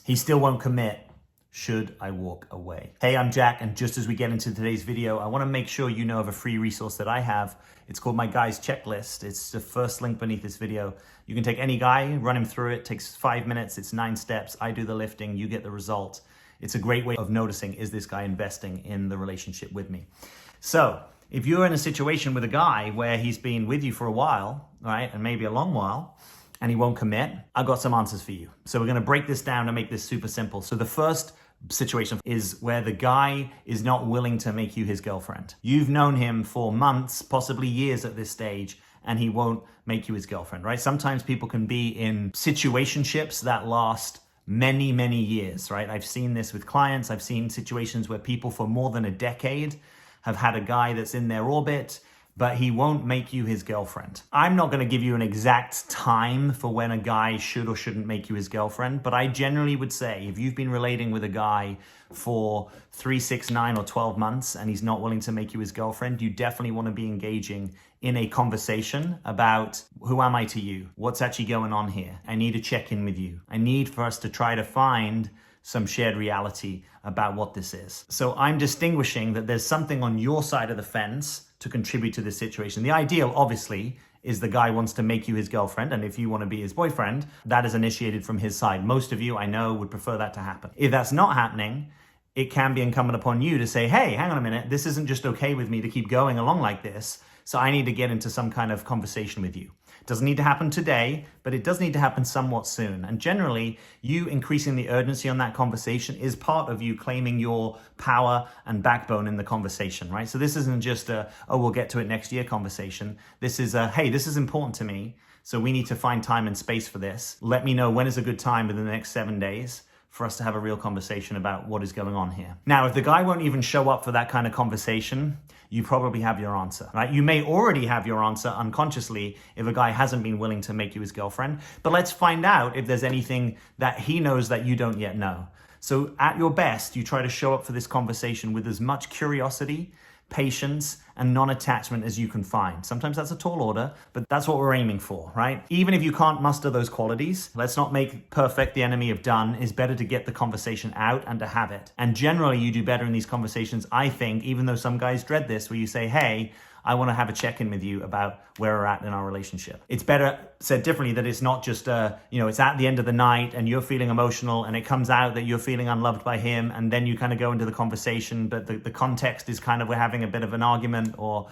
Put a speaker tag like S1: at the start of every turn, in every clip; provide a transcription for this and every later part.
S1: He still won't commit. Should I walk away? Hey, I'm Jack, and just as we get into today's video, I want to make sure you know of a free resource that I have. It's called my Guy's Checklist. It's the first link beneath this video. You can take any guy, run him through it. It takes 5 minutes. It's 9 steps. I do the lifting. You get the result. It's a great way of noticing, is this guy investing in the relationship with me? So if you're in a situation with a guy where he's been with you for a while, right, and maybe a long while, and he won't commit, I've got some answers for you. So we're going to break this down and make this super simple. So the first situation is where the guy is not willing to make you his girlfriend. You've known him for months, possibly years at this stage, and he won't make you his girlfriend, right? Sometimes people can be in situationships that last many, many years, right? I've seen this with clients. I've seen situations where people for more than a decade have had a guy that's in their orbit, but he won't make you his girlfriend. I'm not gonna give you an exact time for when a guy should or shouldn't make you his girlfriend, but I generally would say if you've been relating with a guy for 3, 6, 9, or 12 months and he's not willing to make you his girlfriend, you definitely wanna be engaging in a conversation about, who am I to you? What's actually going on here? I need to check in with you. I need for us to try to find some shared reality about what this is. So I'm distinguishing that there's something on your side of the fence to contribute to this situation. The ideal, obviously, is the guy wants to make you his girlfriend, and if you want to be his boyfriend, that is initiated from his side. Most of you, I know, would prefer that to happen. If that's not happening, it can be incumbent upon you to say, hey, hang on a minute, this isn't just okay with me to keep going along like this, so I need to get into some kind of conversation with you. It doesn't need to happen today, but it does need to happen somewhat soon. And generally, you increasing the urgency on that conversation is part of you claiming your power and backbone in the conversation, right? So this isn't just a, oh, we'll get to it next year conversation. This is a, hey, this is important to me, so we need to find time and space for this. Let me know when is a good time within the next 7 days for us to have a real conversation about what is going on here. Now, if the guy won't even show up for that kind of conversation, you probably have your answer, right? You may already have your answer unconsciously if a guy hasn't been willing to make you his girlfriend, but let's find out if there's anything that he knows that you don't yet know. So at your best, you try to show up for this conversation with as much curiosity, patience, and non-attachment as you can find. Sometimes that's a tall order, but that's what we're aiming for, right? Even if you can't muster those qualities, let's not make perfect the enemy of done. It's better to get the conversation out and to have it. And generally you do better in these conversations, I think, even though some guys dread this, where you say, hey, I want to have a check-in with you about where we're at in our relationship. It's better said differently that it's not just it's at the end of the night and you're feeling emotional and it comes out that you're feeling unloved by him, and then you kind of go into the conversation, but the context is kind of we're having a bit of an argument, or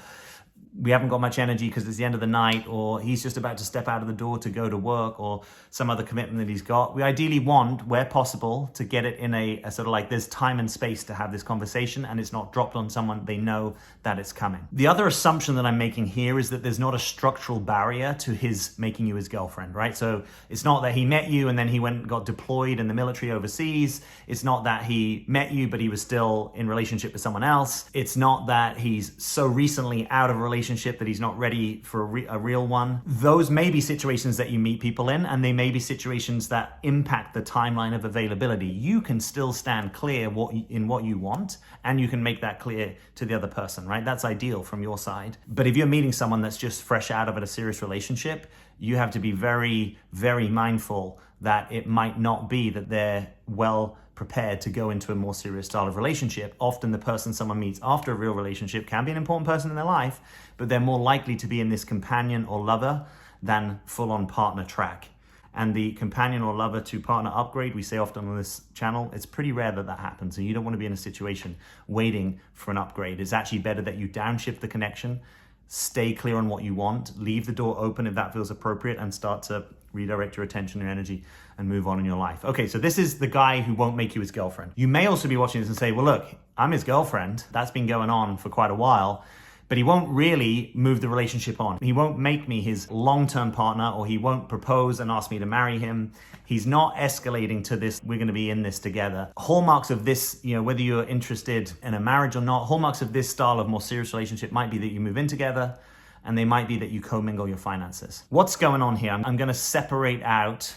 S1: we haven't got much energy because it's the end of the night, or he's just about to step out of the door to go to work, or some other commitment that he's got. We ideally want, where possible, to get it in a sort of like there's time and space to have this conversation and it's not dropped on someone, they know that it's coming. The other assumption that I'm making here is that there's not a structural barrier to his making you his girlfriend, right? So it's not that he met you and then he went and got deployed in the military overseas. It's not that he met you but he was still in relationship with someone else. It's not that he's so recently out of a relationship that he's not ready for a real one. Those may be situations that you meet people in, and they may be situations that impact the timeline of availability. You can still stand clear in what you want, and you can make that clear to the other person, right? That's ideal from your side. But if you're meeting someone that's just fresh out of a serious relationship, you have to be very, very mindful that it might not be that they're well prepared to go into a more serious style of relationship. Often the person someone meets after a real relationship can be an important person in their life, but they're more likely to be in this companion or lover than full-on partner track. And the companion or lover to partner upgrade, we say often on this channel, it's pretty rare that that happens. And you don't want to be in a situation waiting for an upgrade. It's actually better that you downshift the connection, stay clear on what you want, leave the door open if that feels appropriate, and start to redirect your attention and energy and move on in your life. Okay, so this is the guy who won't make you his girlfriend. You may also be watching this and say, well, look, I'm his girlfriend. That's been going on for quite a while, but he won't really move the relationship on. He won't make me his long-term partner, or he won't propose and ask me to marry him. He's not escalating to this, we're gonna be in this together. Hallmarks of this, whether you're interested in a marriage or not, hallmarks of this style of more serious relationship might be that you move in together, and they might be that you commingle your finances. What's going on here? I'm gonna separate out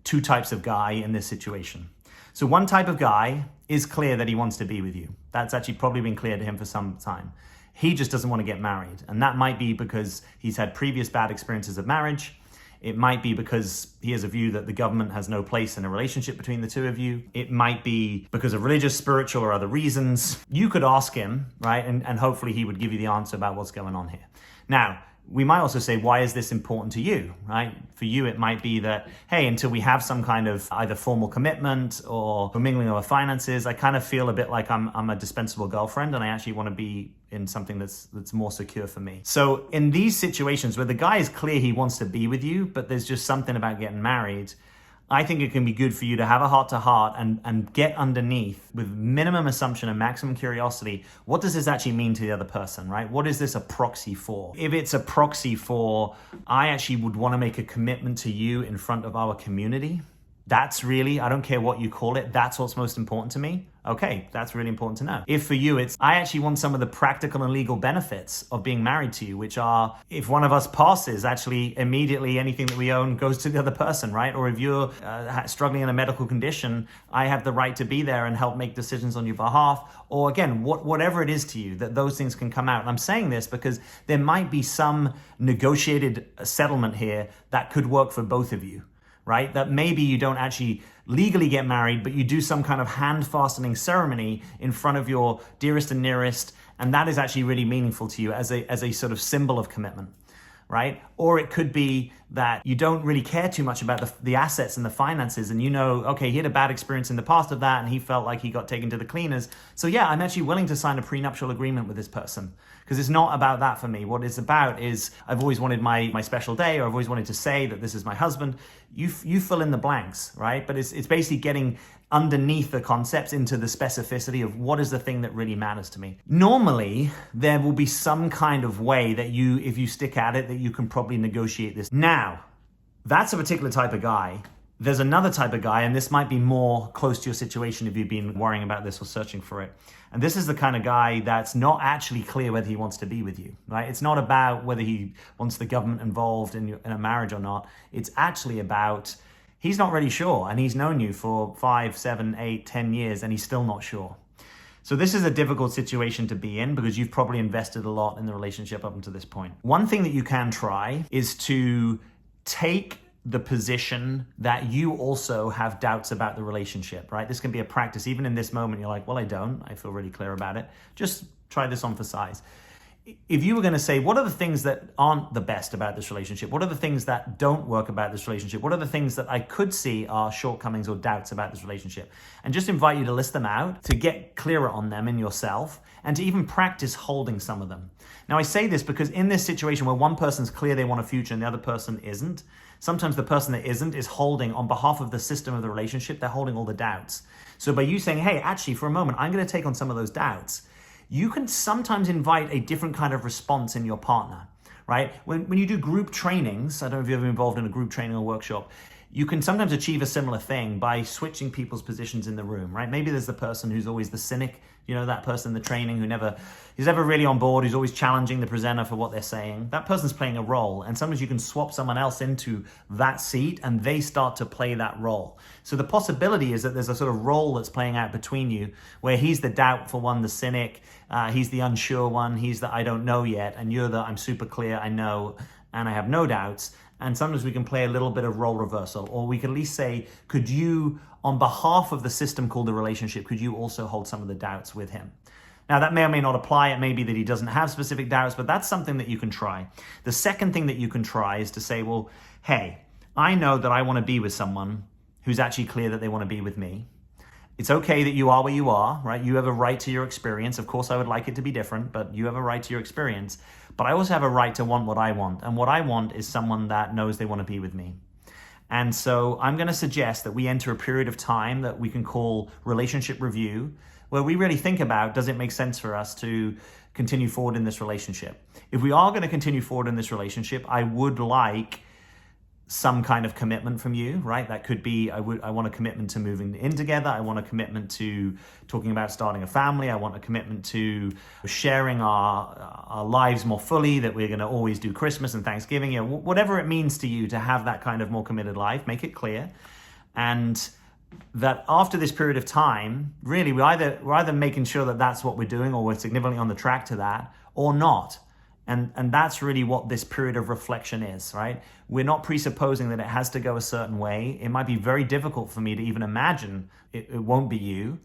S1: 2 types of guy in this situation. So one type of guy is clear that he wants to be with you. That's actually probably been clear to him for some time. He just doesn't want to get married. And that might be because he's had previous bad experiences of marriage. It might be because he has a view that the government has no place in a relationship between the two of you. It might be because of religious, spiritual, or other reasons. You could ask him, right? And hopefully he would give you the answer about what's going on here. Now, we might also say, why is this important to you, right? For you, it might be that, hey, until we have some kind of either formal commitment or commingling over finances, I kind of feel a bit like I'm a dispensable girlfriend, and I actually want to be in something that's more secure for me. So in these situations where the guy is clear he wants to be with you, but there's just something about getting married, I think it can be good for you to have a heart-to-heart and get underneath with minimum assumption and maximum curiosity. What does this actually mean to the other person, right? What is this a proxy for? If it's a proxy for, I actually would want to make a commitment to you in front of our community, that's really, I don't care what you call it, that's what's most important to me. Okay, that's really important to know. If for you it's, I actually want some of the practical and legal benefits of being married to you, which are, if one of us passes, actually immediately anything that we own goes to the other person, right? Or if you're struggling in a medical condition, I have the right to be there and help make decisions on your behalf. Or again, whatever it is to you, that those things can come out. And I'm saying this because there might be some negotiated settlement here that could work for both of you, right? That maybe you don't actually legally get married, but you do some kind of hand fastening ceremony in front of your dearest and nearest, and that is actually really meaningful to you as a sort of symbol of commitment, right? Or it could be that you don't really care too much about the assets and the finances, and you know, okay, he had a bad experience in the past of that, and he felt like he got taken to the cleaners. So yeah, I'm actually willing to sign a prenuptial agreement with this person, because it's not about that for me. What it's about is, I've always wanted my special day, or I've always wanted to say that this is my husband. You fill in the blanks, right? But it's basically getting underneath the concepts into the specificity of what is the thing that really matters to me. Normally, there will be some kind of way that you, if you stick at it, that you can probably negotiate this. Now, that's a particular type of guy. There's another type of guy, and this might be more close to your situation if you've been worrying about this or searching for it. And this is the kind of guy that's not actually clear whether he wants to be with you, right? It's not about whether he wants the government involved in a marriage or not. It's actually about, he's not really sure, and he's known you for 5, 7, 8, 10 years, and he's still not sure. So this is a difficult situation to be in because you've probably invested a lot in the relationship up until this point. One thing that you can try is to take the position that you also have doubts about the relationship, right? This can be a practice. Even in this moment, you're like, well, I don't. I feel really clear about it. Just try this on for size. If you were going to say, what are the things that aren't the best about this relationship? What are the things that don't work about this relationship? What are the things that I could see are shortcomings or doubts about this relationship? And just invite you to list them out, to get clearer on them in yourself, and to even practice holding some of them. Now, I say this because in this situation where one person's clear they want a future and the other person isn't, sometimes the person that isn't is holding, on behalf of the system of the relationship, they're holding all the doubts. So by you saying, hey, actually, for a moment, I'm going to take on some of those doubts, you can sometimes invite a different kind of response in your partner, right? When you do group trainings, I don't know if you've ever been involved in a group training or workshop, you can sometimes achieve a similar thing by switching people's positions in the room, right? Maybe there's the person who's always the cynic, you know, that person in the training who's never really on board, who's always challenging the presenter for what they're saying. That person's playing a role, and sometimes you can swap someone else into that seat and they start to play that role. So the possibility is that there's a sort of role that's playing out between you where he's the doubtful one, the cynic, he's the unsure one, he's the I don't know yet, and you're the I'm super clear, I know, and I have no doubts. And sometimes we can play a little bit of role reversal, or we can at least say, could you, on behalf of the system called the relationship, could you also hold some of the doubts with him? Now, that may or may not apply. It may be that he doesn't have specific doubts, but that's something that you can try. The second thing that you can try is to say, well, hey, I know that I want to be with someone who's actually clear that they want to be with me. It's okay that you are where you are, right? You have a right to your experience. Of course, I would like it to be different, but you have a right to your experience. But I also have a right to want what I want. And what I want is someone that knows they want to be with me. And so I'm going to suggest that we enter a period of time that we can call relationship review, where we really think about, does it make sense for us to continue forward in this relationship? If we are going to continue forward in this relationship, I would like some kind of commitment from you, right? That could be, I want a commitment to moving in together. I want a commitment to talking about starting a family. I want a commitment to sharing our lives more fully, that we're going to always do Christmas and Thanksgiving, you know, whatever it means to you to have that kind of more committed life, make it clear. And that after this period of time, really, we're either making sure that that's what we're doing, or we're significantly on the track to that, or not. And that's really what this period of reflection is, right? We're not presupposing that it has to go a certain way. It might be very difficult for me to even imagine it won't be you.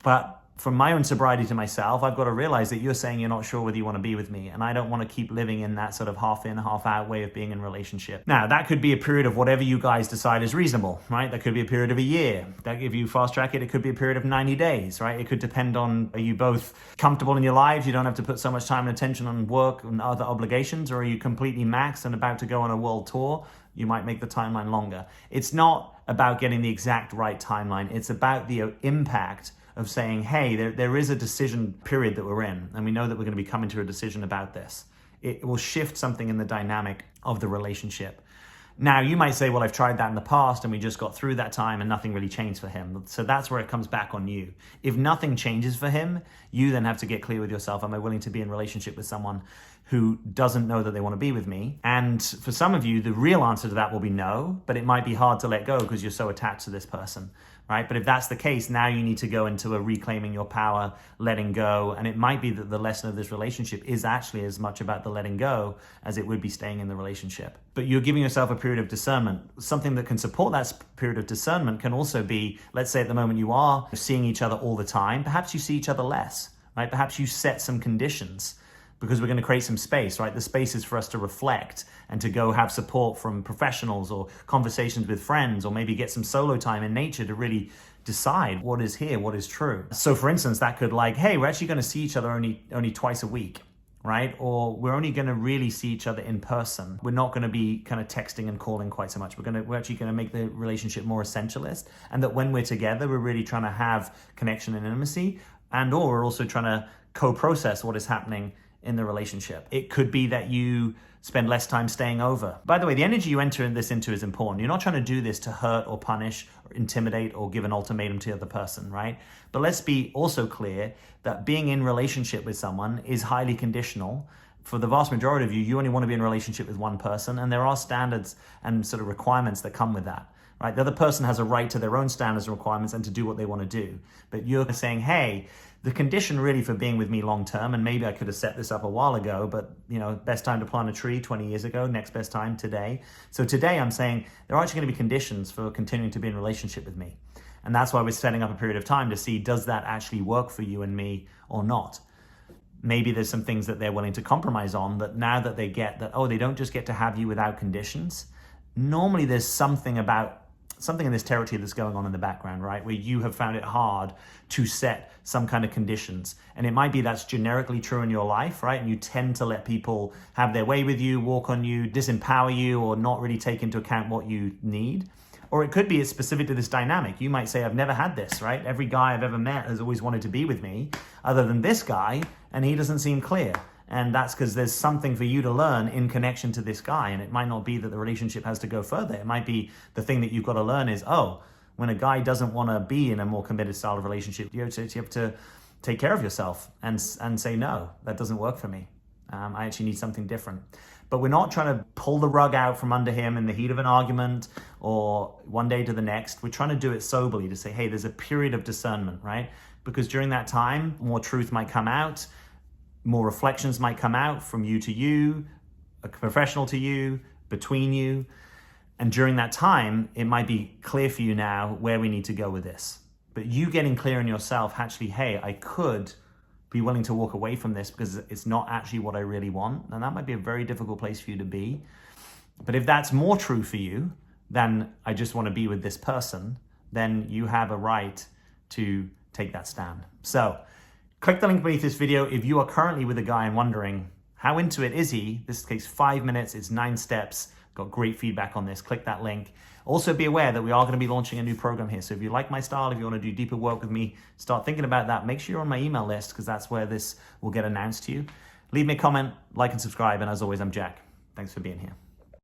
S1: But from my own sobriety to myself, I've got to realize that you're saying you're not sure whether you want to be with me. And I don't want to keep living in that sort of half in, half out way of being in a relationship. Now, that could be a period of whatever you guys decide is reasonable, right? That could be a period of a year. That if you fast track it, it could be a period of 90 days, right? It could depend on, are you both comfortable in your lives? You don't have to put so much time and attention on work and other obligations, or are you completely maxed and about to go on a world tour? You might make the timeline longer. It's not about getting the exact right timeline. It's about the impact of saying, hey, there is a decision period that we're in, and we know that we're going to be coming to a decision about this. It will shift something in the dynamic of the relationship. Now, you might say, well, I've tried that in the past and we just got through that time and nothing really changed for him. So that's where it comes back on you. If nothing changes for him, you then have to get clear with yourself, am I willing to be in relationship with someone who doesn't know that they want to be with me? And for some of you, the real answer to that will be no, but it might be hard to let go because you're so attached to this person, right? But if that's the case, now you need to go into a reclaiming your power, letting go. And it might be that the lesson of this relationship is actually as much about the letting go as it would be staying in the relationship. But you're giving yourself a period of discernment. Something that can support that period of discernment can also be, let's say at the moment you are seeing each other all the time, perhaps you see each other less, right? Perhaps you set some conditions, because we're going to create some space, right? The space is for us to reflect and to go have support from professionals or conversations with friends, or maybe get some solo time in nature to really decide what is here, what is true. So for instance, that could like, hey, we're actually going to see each other only twice a week, right? Or we're only going to really see each other in person. We're not going to be kind of texting and calling quite so much. We're actually going to make the relationship more essentialist, and that when we're together, we're really trying to have connection and intimacy, and or we're also trying to co-process what is happening in the relationship. It could be that you spend less time staying over. By the way, the energy you enter this into is important. You're not trying to do this to hurt or punish or intimidate or give an ultimatum to the other person, right? But let's be also clear that being in relationship with someone is highly conditional. For the vast majority of you, you only want to be in a relationship with one person, and there are standards and sort of requirements that come with that, right? The other person has a right to their own standards and requirements and to do what they want to do. But you're saying, hey, the condition really for being with me long term, and maybe I could have set this up a while ago, but best time to plant a tree 20 years ago, next best time today. So today I'm saying there are actually going to be conditions for continuing to be in relationship with me. And that's why we're setting up a period of time to see, does that actually work for you and me or not? Maybe there's some things that they're willing to compromise on, that now that they get that, oh, they don't just get to have you without conditions. Normally there's something in this territory that's going on in the background, right? Where you have found it hard to set some kind of conditions. And it might be that's generically true in your life, right? And you tend to let people have their way with you, walk on you, disempower you, or not really take into account what you need. Or it could be it's specific to this dynamic. You might say, I've never had this, right? Every guy I've ever met has always wanted to be with me, other than this guy, and he doesn't seem clear. And that's because there's something for you to learn in connection to this guy. And it might not be that the relationship has to go further. It might be the thing that you've got to learn is, oh, when a guy doesn't want to be in a more committed style of relationship, you have to take care of yourself and say, no, that doesn't work for me. I actually need something different. But we're not trying to pull the rug out from under him in the heat of an argument or one day to the next. We're trying to do it soberly to say, hey, there's a period of discernment, right? Because during that time, more truth might come out. More reflections might come out from you to you, a professional to you, between you. And during that time, it might be clear for you now where we need to go with this. But you getting clear in yourself, actually, hey, I could be willing to walk away from this because it's not actually what I really want. And that might be a very difficult place for you to be. But if that's more true for you than I just want to be with this person, then you have a right to take that stand. So click the link beneath this video if you are currently with a guy and wondering, how into it is he? This takes 5 minutes, it's 9 steps. Got great feedback on this. Click that link. Also be aware that we are going to be launching a new program here. So if you like my style, if you want to do deeper work with me, start thinking about that. Make sure you're on my email list because that's where this will get announced to you. Leave me a comment, like and subscribe. And as always, I'm Jack. Thanks for being here.